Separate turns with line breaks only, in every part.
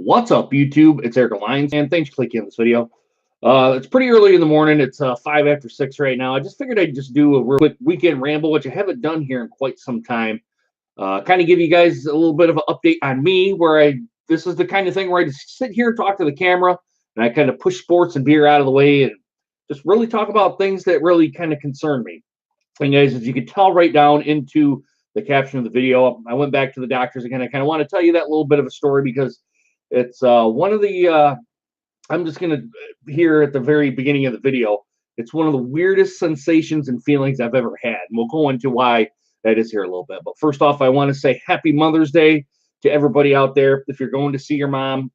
What's up, YouTube? It's Eric Lyons, and thanks for clicking on this video. It's pretty early in the morning. It's 5 after 6 right now. I just figured I'd just do a real quick weekend ramble, which I haven't done here in quite some time. Kind of give you guys a little bit of an update on me, this is the kind of thing where I just sit here and talk to the camera, and I kind of push sports and beer out of the way, and just really talk about things that really kind of concern me. And guys, as you can tell right down into the caption of the video, I went back to the doctors again. I kind of want to tell you that little bit of a story because it's one of the I'm just going to here at the very beginning of the video. It's one of the weirdest sensations and feelings I've ever had. And we'll go into why that is here a little bit. But first off, I want to say happy Mother's Day to everybody out there. If you're going to see your mom,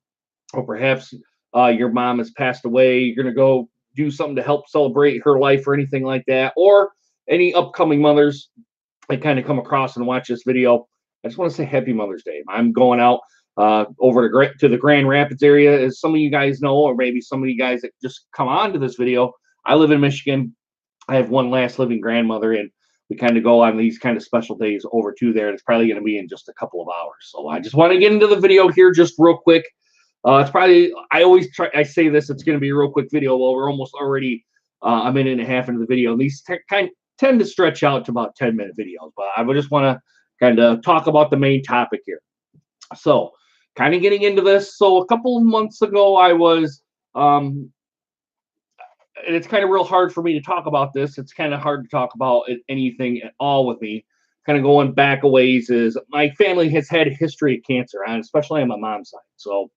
or perhaps your mom has passed away, you're going to go do something to help celebrate her life or anything like that, or any upcoming mothers that kind of come across and watch this video, I just want to say happy Mother's Day. I'm going out over to the Grand Rapids area, as some of you guys know, or maybe some of you guys that just come on to this video. I live in Michigan. I have one last living grandmother, and we kind of go on these kind of special days over to there. It's probably going to be in just a couple of hours. So I just want to get into the video here just real quick. It's probably, I say this, it's going to be a real quick video. Well, we're almost already a minute and a half into the video. And these tend to stretch out to about 10-minute videos, but I would just want to kind of talk about the main topic here. So kind of getting into this. So a couple of months ago, I was, and it's kind of real hard for me to talk about this. It's kind of hard to talk about anything at all with me. Kind of going back a ways is my family has had a history of cancer, and especially on my mom's side. So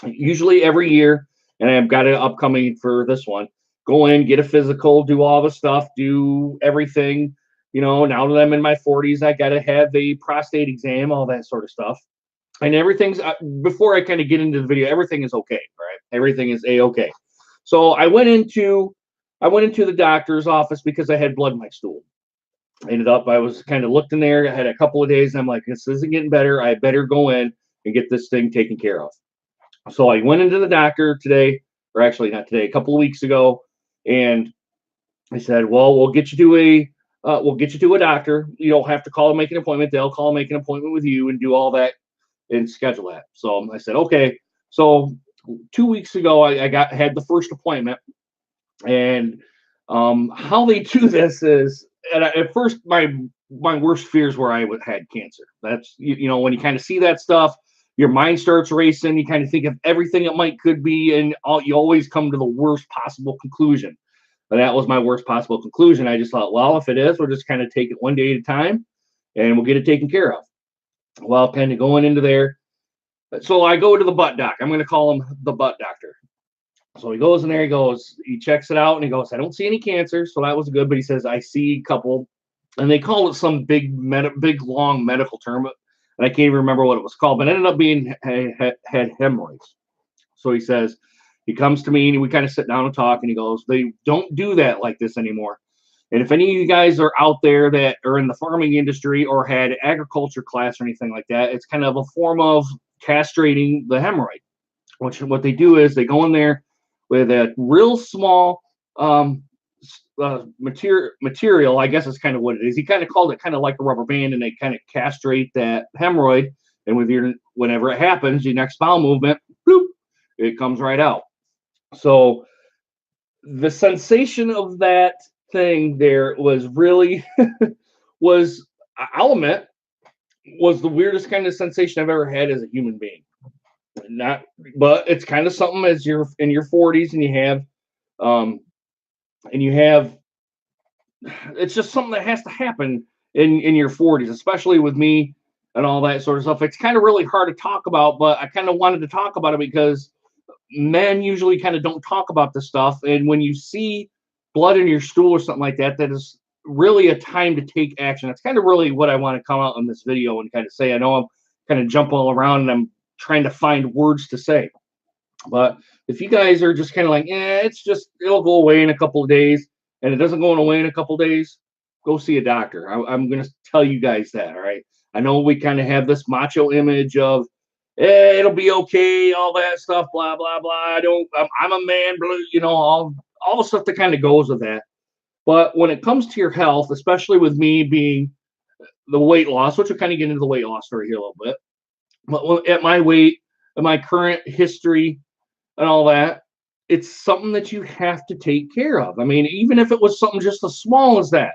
usually every year, and I've got it upcoming for this one, go in, get a physical, do all the stuff, do everything. You know, now that I'm in my 40s, I got to have a prostate exam, all that sort of stuff. And everything's, before I kind of get into the video, everything is okay, right? Everything is a-okay. So I went into the doctor's office because I had blood in my stool. I was kind of looked in there. I had a couple of days, and I'm like, this isn't getting better. I better go in and get this thing taken care of. So I went into the doctor today, or actually not today, a couple of weeks ago, and I said, well, we'll get you to a doctor. You don't have to call and make an appointment. They'll call and make an appointment with you and do all that and schedule that. So I said, okay. So 2 weeks ago, I had the first appointment, and how they do this is, at first my worst fears were I had cancer. That's you know, when you kind of see that stuff, your mind starts racing. You kind of think of everything it could be, and you always come to the worst possible conclusion. And that was my worst possible conclusion. I just thought, well, if it is, we'll just kind of take it one day at a time, and we'll get it taken care of. Well, kind of going into there. So I go to the butt doc. I'm going to call him the butt doctor. So he goes in there, he checks it out, and he goes, I don't see any cancer. So that was good. But he says, I see a couple, and they call it some big, long medical term, and I can't even remember what it was called, but it ended up being had hemorrhoids. So he comes to me, and we kind of sit down and talk, and he goes, they don't do that like this anymore. And if any of you guys are out there that are in the farming industry or had agriculture class or anything like that, it's kind of a form of castrating the hemorrhoid. What they do is they go in there with a real small material, I guess is kind of what it is. He kind of called it kind of like a rubber band, and they kind of castrate that hemorrhoid. And whenever it happens, your next bowel movement, bloop, it comes right out. So the sensation of that thing there was really I'll admit, was the weirdest kind of sensation I've ever had as a human being. But it's kind of something as you're in your 40s and it's just something that has to happen in your 40s, especially with me and all that sort of stuff. It's kind of really hard to talk about, but I kind of wanted to talk about it because men usually kind of don't talk about this stuff. And when you see blood in your stool or something like that, that is really a time to take action. That's kind of really what I want to come out in this video and kind of say. I know I'm kind of jumping all around and I'm trying to find words to say. But if you guys are just kind of like, it'll go away in a couple of days, and it doesn't go away in a couple of days, go see a doctor. I'm going to tell you guys that, all right? I know we kind of have this macho image of, it'll be okay, all that stuff, blah, blah, blah. I'm a man, you know, all the stuff that kind of goes with that. But when it comes to your health, especially with me being the weight loss, which we'll kind of get into the weight loss story here a little bit. But at my weight, my current history and all that, it's something that you have to take care of. I mean, even if it was something just as small as that,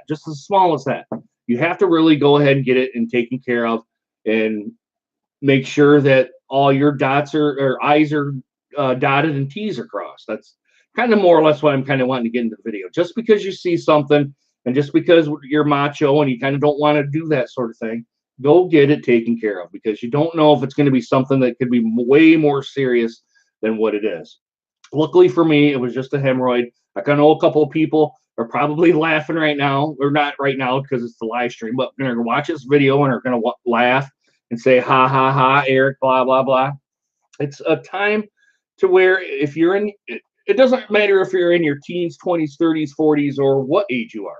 you have to really go ahead and get it and taken care of, and make sure that all your dots or I's are dotted and T's are crossed. That's kind of more or less what I'm kind of wanting to get into the video. Just because you see something and just because you're macho and you kind of don't want to do that sort of thing, go get it taken care of, because you don't know if it's going to be something that could be way more serious than what it is. Luckily for me, it was just a hemorrhoid. I can know a couple of people are probably laughing right now, or not right now because it's the live stream, but they're going to watch this video and are going to laugh and say, ha, ha, ha, Eric, blah, blah, blah. It's a time to where if you're in, it doesn't matter if you're in your teens, 20s, 30s, 40s, or what age you are.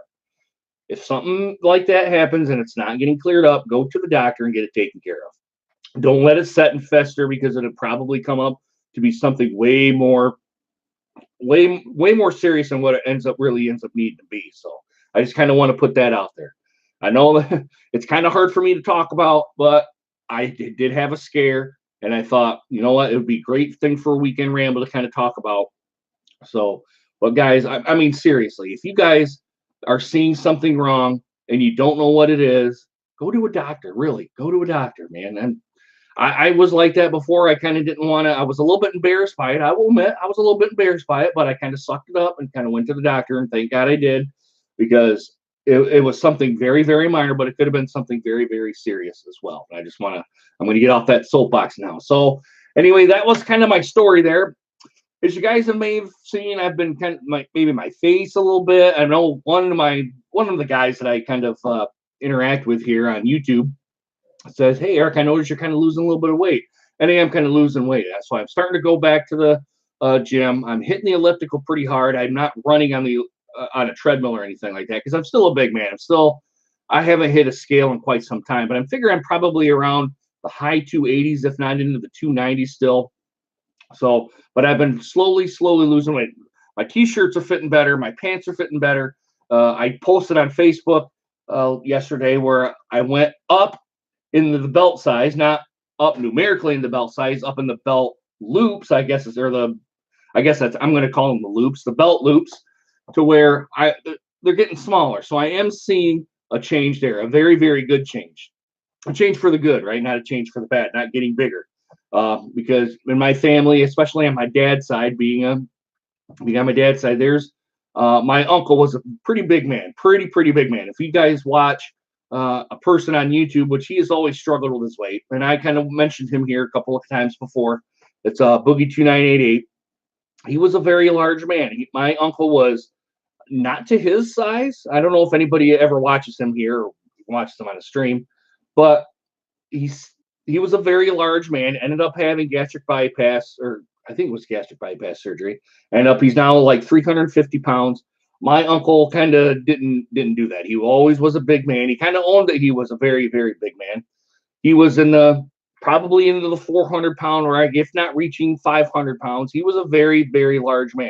If something like that happens and it's not getting cleared up, go to the doctor and get it taken care of. Don't let it set and fester, because it'll probably come up to be something way more serious than what it ends up needing to be. So I just kind of want to put that out there. I know that it's kind of hard for me to talk about, but I did have a scare, and I thought, you know what, it would be a great thing for a weekend ramble to kind of talk about. So, but guys, I mean, seriously, if you guys are seeing something wrong and you don't know what it is, go to a doctor. Really, go to a doctor, man. And I was like that before. I kind of didn't want to. I was a little bit embarrassed by it. I will admit, I was a little bit embarrassed by it, but I kind of sucked it up and kind of went to the doctor, and thank God I did, because it was something very, very minor, but it could have been something very, very serious as well. And I'm going to get off that soapbox now. So anyway, that was kind of my story there. As you guys may have seen, I've been kind of maybe my face a little bit. I know one of the guys that I kind of interact with here on YouTube says, "Hey, Eric, I noticed you're kind of losing a little bit of weight." And I am kind of losing weight. That's why I'm starting to go back to the gym. I'm hitting the elliptical pretty hard. I'm not running on a treadmill or anything like that, because I'm still a big man. I haven't hit a scale in quite some time, but I'm figuring I'm probably around the high 280s, if not into the 290s still. So, but I've been slowly losing weight. My t-shirts are fitting better. My pants are fitting better. I posted on Facebook yesterday where I went up into the belt size, not up numerically in the belt size, up in the belt loops, I guess I'm going to call them the loops, the belt loops, to where they're getting smaller. So I am seeing a change there, a very, very good change. A change for the good, right? Not a change for the bad, not getting bigger. Because in my family, especially on my dad's side, being on my dad's side, there's my uncle was a pretty big man, pretty big man. If you guys watch a person on YouTube, which he has always struggled with his weight, and I kind of mentioned him here a couple of times before. It's Boogie2988. He was a very large man. My uncle was not to his size. I don't know if anybody ever watches him here or watches him on a stream, but he was a very large man. Ended up having gastric bypass, or I think it was gastric bypass surgery. He's now like 350 pounds. My uncle kind of didn't do that. He always was a big man. He kind of owned that he was a very, very big man. He was probably into the 400-pound rank, if not reaching 500 pounds. He was a very, very large man.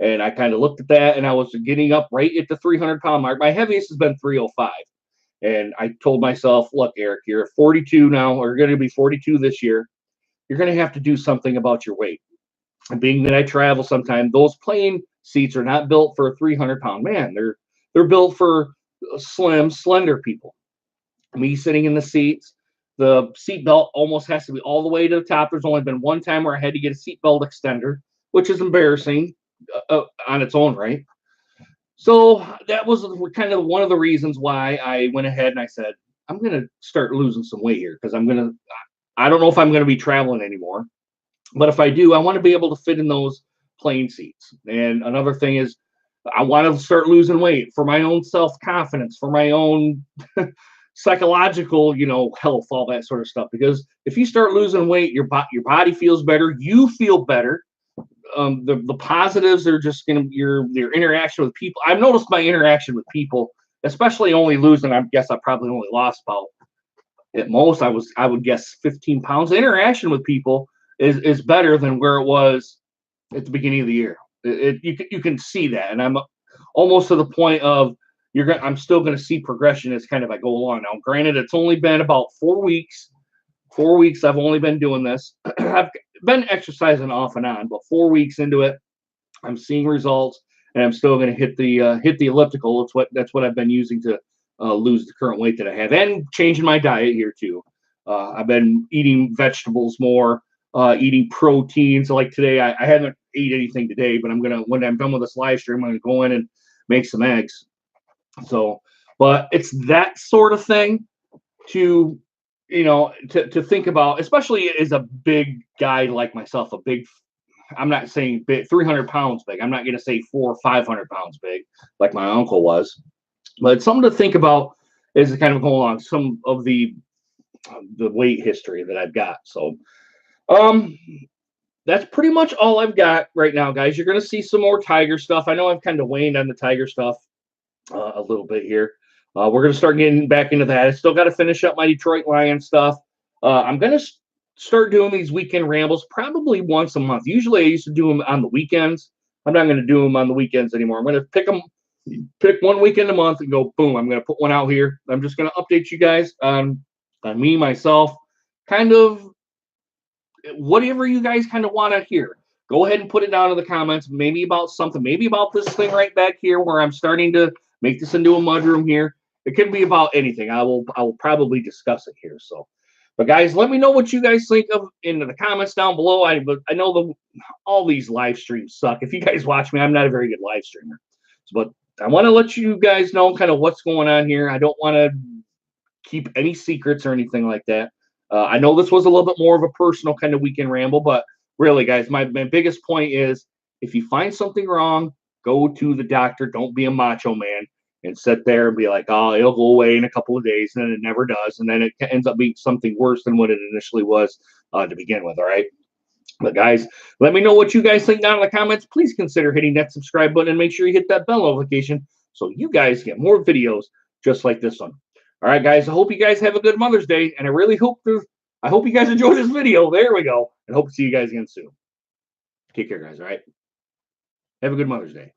And I kind of looked at that, and I was getting up right at the 300-pound mark. My heaviest has been 305. And I told myself, look, Eric, you're 42 now, or you're going to be 42 this year. You're going to have to do something about your weight. And being that I travel sometimes, those plane seats are not built for a 300-pound man. They're built for slim, slender people. Me sitting in the seats, the seat belt almost has to be all the way to the top. There's only been one time where I had to get a seat belt extender, which is embarrassing on its own right. So that was kind of one of the reasons why I went ahead and I said, I'm going to start losing some weight here, because I don't know if I'm going to be traveling anymore. But if I do, I want to be able to fit in those plane seats. And another thing is, I want to start losing weight for my own self-confidence, for my own psychological, health, all that sort of stuff. Because if you start losing weight, your body feels better, you feel better. The positives are just going to your interaction with people. I've noticed my interaction with people, especially only losing. I guess I probably only lost about, at most, I would guess 15 pounds. The interaction with people is better than where it was at the beginning of the year. You can see that, and I'm almost to the point of I'm still going to see progression as kind of I go along. Now, granted, it's only been about 4 weeks 4 weeks I've only been doing this. I've been exercising off and on, but 4 weeks into it, I'm seeing results, and I'm still going to hit the elliptical. That's what I've been using to lose the current weight that I have, and changing my diet here too. I've been eating vegetables more, eating protein. So like today, I haven't ate anything today, but when I'm done with this live stream, I'm gonna go in and make some eggs. So, but it's that sort of thing to to think about, especially as a big guy like myself, I'm not saying big, 300 pounds big. I'm not going to say 400 or 500 pounds big like my uncle was, but it's something to think about as it kind of go along some of the weight history that I've got. So, um, that's pretty much all I've got right now, guys. You're going to see some more Tiger stuff. I know I've kind of waned on the Tiger stuff a little bit here. We're going to start getting back into that. I still got to finish up my Detroit Lions stuff. I'm going to start doing these weekend rambles probably once a month. Usually I used to do them on the weekends. I'm not going to do them on the weekends anymore. I'm going to pick one weekend a month and go, boom, I'm going to put one out here. I'm just going to update you guys on me, myself, kind of whatever you guys kind of want to hear. Go ahead and put it down in the comments. Maybe about something, maybe about this thing right back here where I'm starting to make this into a mudroom here. It could be about anything. I will probably discuss it here. So, but guys, let me know what you guys think of in the comments down below. I know all these live streams suck. If you guys watch me, I'm not a very good live streamer. But I want to let you guys know kind of what's going on here. I don't want to keep any secrets or anything like that. I know this was a little bit more of a personal kind of weekend ramble, but really, guys, my biggest point is if you find something wrong, go to the doctor. Don't be a macho man and sit there and be like, oh, it'll go away in a couple of days, and then it never does. And then it ends up being something worse than what it initially was to begin with. All right. But guys, let me know what you guys think down in the comments. Please consider hitting that subscribe button and make sure you hit that bell notification so you guys get more videos just like this one. All right, guys, I hope you guys have a good Mother's Day, and I hope you guys enjoyed this video. There we go. And hope to see you guys again soon. Take care, guys, all right? Have a good Mother's Day.